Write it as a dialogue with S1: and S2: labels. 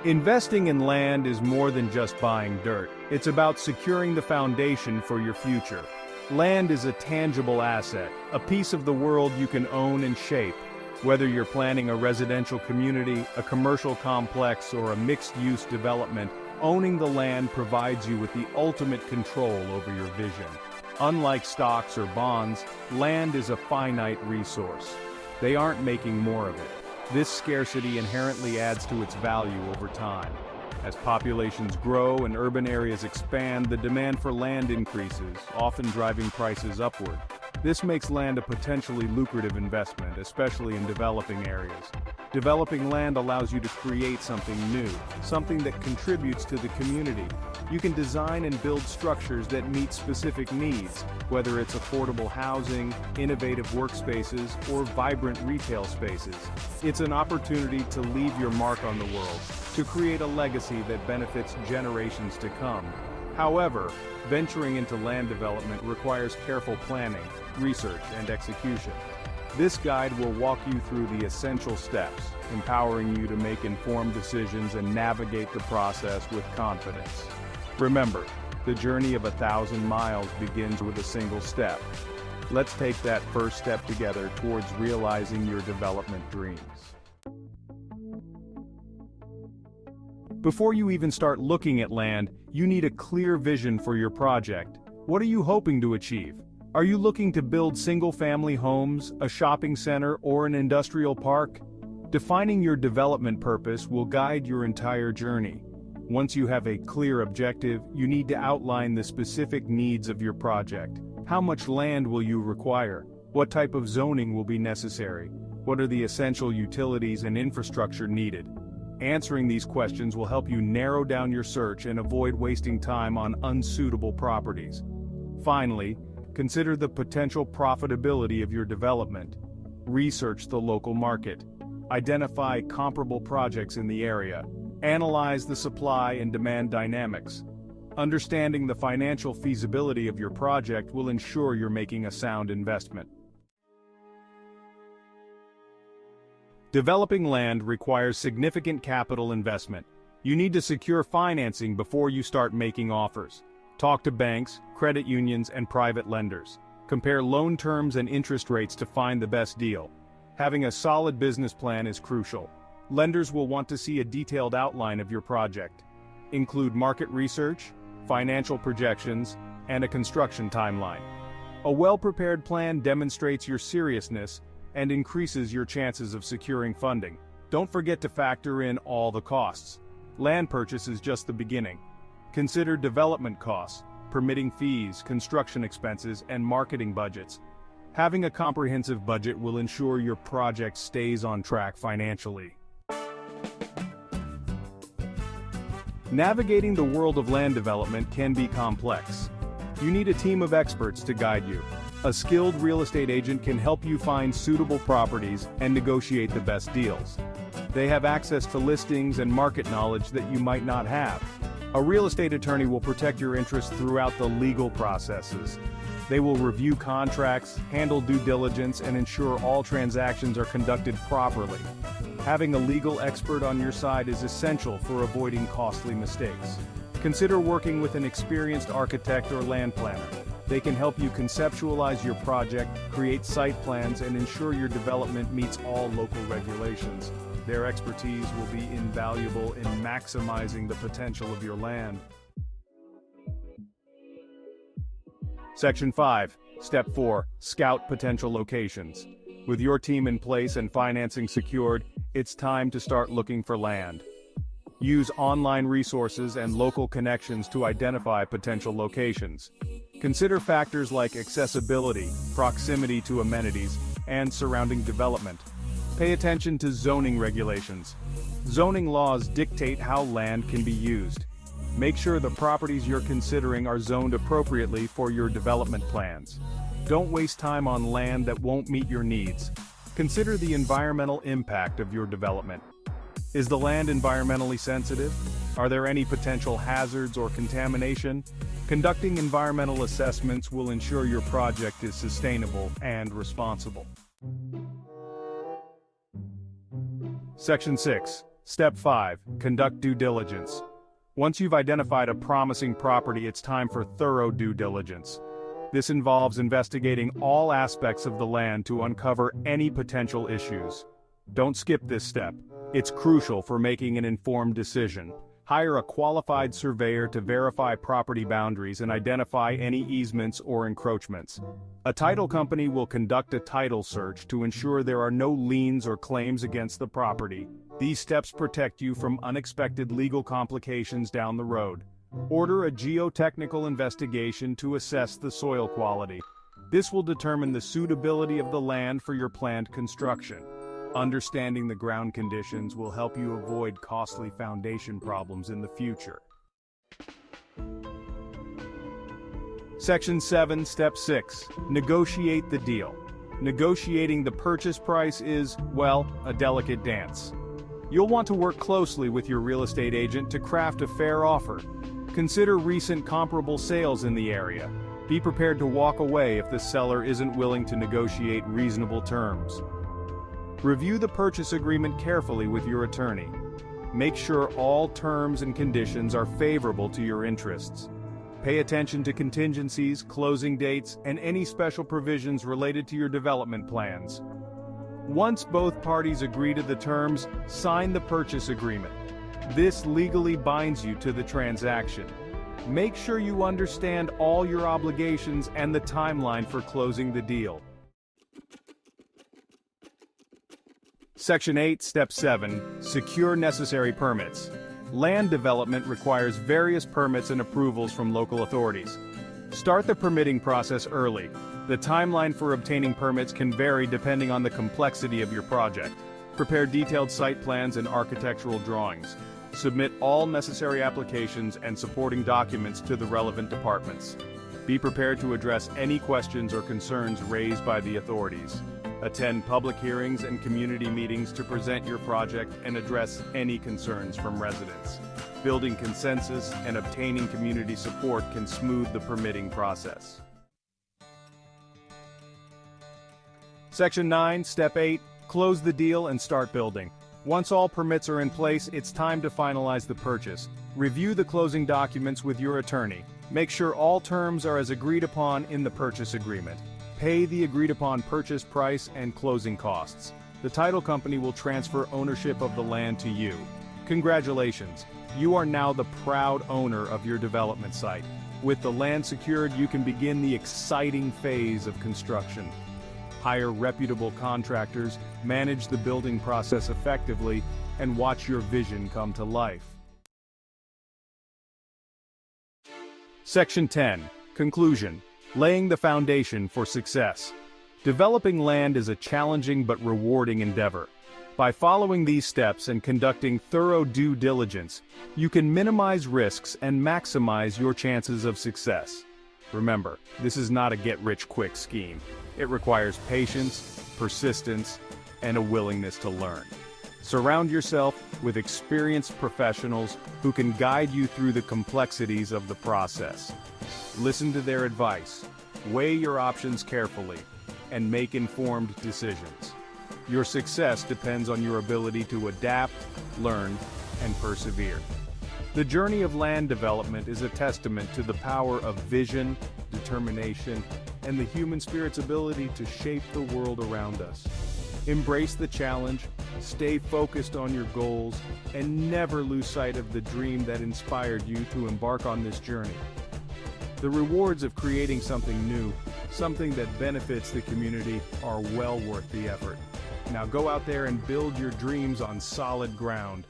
S1: Investing in land is more than just buying dirt. It's about securing the foundation for your future. Land is a tangible asset, a piece of the world you can own and shape. Whether you're planning a residential community, a commercial complex, or a mixed-use development, owning the land provides you with the ultimate control over your vision. Unlike stocks or bonds, land is a finite resource. They aren't making more of it. This scarcity inherently adds to its value over time. As populations grow and urban areas expand, the demand for land increases, often driving prices upward. This makes land a potentially lucrative investment, especially in developing areas. Developing land allows you to create something new, something that contributes to the community. You can design and build structures that meet specific needs, whether it's affordable housing, innovative workspaces, or vibrant retail spaces. It's an opportunity to leave your mark on the world, to create a legacy that benefits generations to come. However, venturing into land development requires careful planning, research, and execution. This guide will walk you through the essential steps, empowering you to make informed decisions and navigate the process with confidence. Remember, the journey of 1,000 miles begins with a single step. Let's take that first step together towards realizing your development dreams. Before you even start looking at land, you need a clear vision for your project. What are you hoping to achieve? Are you looking to build single-family homes, a shopping center, or an industrial park? Defining your development purpose will guide your entire journey. Once you have a clear objective, you need to outline the specific needs of your project. How much land will you require? What type of zoning will be necessary? What are the essential utilities and infrastructure needed? Answering these questions will help you narrow down your search and avoid wasting time on unsuitable properties. Finally, consider the potential profitability of your development. Research the local market. Identify comparable projects in the area. Analyze the supply and demand dynamics. Understanding the financial feasibility of your project will ensure you're making a sound investment. Developing land requires significant capital investment. You need to secure financing before you start making offers. Talk to banks, credit unions, and private lenders. Compare loan terms and interest rates to find the best deal. Having a solid business plan is crucial. Lenders will want to see a detailed outline of your project. Include market research, financial projections, and a construction timeline. A well-prepared plan demonstrates your seriousness and increases your chances of securing funding. Don't forget to factor in all the costs. Land purchase is just the beginning. Consider development costs, permitting fees, construction expenses, and marketing budgets. Having a comprehensive budget will ensure your project stays on track financially. Navigating the world of land development can be complex. You need a team of experts to guide you. A skilled real estate agent can help you find suitable properties and negotiate the best deals. They have access to listings and market knowledge that you might not have. A real estate attorney will protect your interests throughout the legal processes. They will review contracts, handle due diligence, and ensure all transactions are conducted properly. Having a legal expert on your side is essential for avoiding costly mistakes. Consider working with an experienced architect or land planner. They can help you conceptualize your project, create site plans, and ensure your development meets all local regulations. Their expertise will be invaluable in maximizing the potential of your land. Section 5, Step 4, Scout potential locations. With your team in place and financing secured, it's time to start looking for land. Use online resources and local connections to identify potential locations. Consider factors like accessibility, proximity to amenities, and surrounding development. Pay attention to zoning regulations. Zoning laws dictate how land can be used. Make sure the properties you're considering are zoned appropriately for your development plans. Don't waste time on land that won't meet your needs. Consider the environmental impact of your development. Is the land environmentally sensitive? Are there any potential hazards or contamination? Conducting environmental assessments will ensure your project is sustainable and responsible. Section 6. Step 5. Conduct due diligence. Once you've identified a promising property, it's time for thorough due diligence. This involves investigating all aspects of the land to uncover any potential issues. Don't skip this step. It's crucial for making an informed decision. Hire a qualified surveyor to verify property boundaries and identify any easements or encroachments. A title company will conduct a title search to ensure there are no liens or claims against the property. These steps protect you from unexpected legal complications down the road. Order a geotechnical investigation to assess the soil quality. This will determine the suitability of the land for your planned construction. Understanding the ground conditions will help you avoid costly foundation problems in the future. Section 7, Step 6. Negotiate the deal. Negotiating the purchase price is, well, a delicate dance. You'll want to work closely with your real estate agent to craft a fair offer. Consider recent comparable sales in the area. Be prepared to walk away if the seller isn't willing to negotiate reasonable terms. Review the purchase agreement carefully with your attorney. Make sure all terms and conditions are favorable to your interests. Pay attention to contingencies, closing dates, and any special provisions related to your development plans. Once both parties agree to the terms, sign the purchase agreement. This legally binds you to the transaction. Make sure you understand all your obligations and the timeline for closing the deal. Section 8, Step 7. Secure necessary permits. Land development requires various permits and approvals from local authorities. Start the permitting process early. The timeline for obtaining permits can vary depending on the complexity of your project. Prepare detailed site plans and architectural drawings. Submit all necessary applications and supporting documents to the relevant departments. Be prepared to address any questions or concerns raised by the authorities. Attend public hearings and community meetings to present your project and address any concerns from residents. Building consensus and obtaining community support can smooth the permitting process. Section 9, Step 8. Close the deal and start building. Once all permits are in place, it's time to finalize the purchase. Review the closing documents with your attorney. Make sure all terms are as agreed upon in the purchase agreement. Pay the agreed-upon purchase price and closing costs. The title company will transfer ownership of the land to you. Congratulations! You are now the proud owner of your development site. With the land secured, you can begin the exciting phase of construction. Hire reputable contractors, manage the building process effectively, and watch your vision come to life. Section 10. Conclusion. Laying the foundation for success. Developing land is a challenging but rewarding endeavor. By following these steps and conducting thorough due diligence, you can minimize risks and maximize your chances of success. Remember, this is not a get-rich-quick scheme. It requires patience, persistence, and a willingness to learn. Surround yourself with experienced professionals who can guide you through the complexities of the process. Listen to their advice, weigh your options carefully, and make informed decisions. Your success depends on your ability to adapt, learn, and persevere. The journey of land development is a testament to the power of vision, determination, and the human spirit's ability to shape the world around us. Embrace the challenge, stay focused on your goals, and never lose sight of the dream that inspired you to embark on this journey. The rewards of creating something new, something that benefits the community, are well worth the effort. Now go out there and build your dreams on solid ground.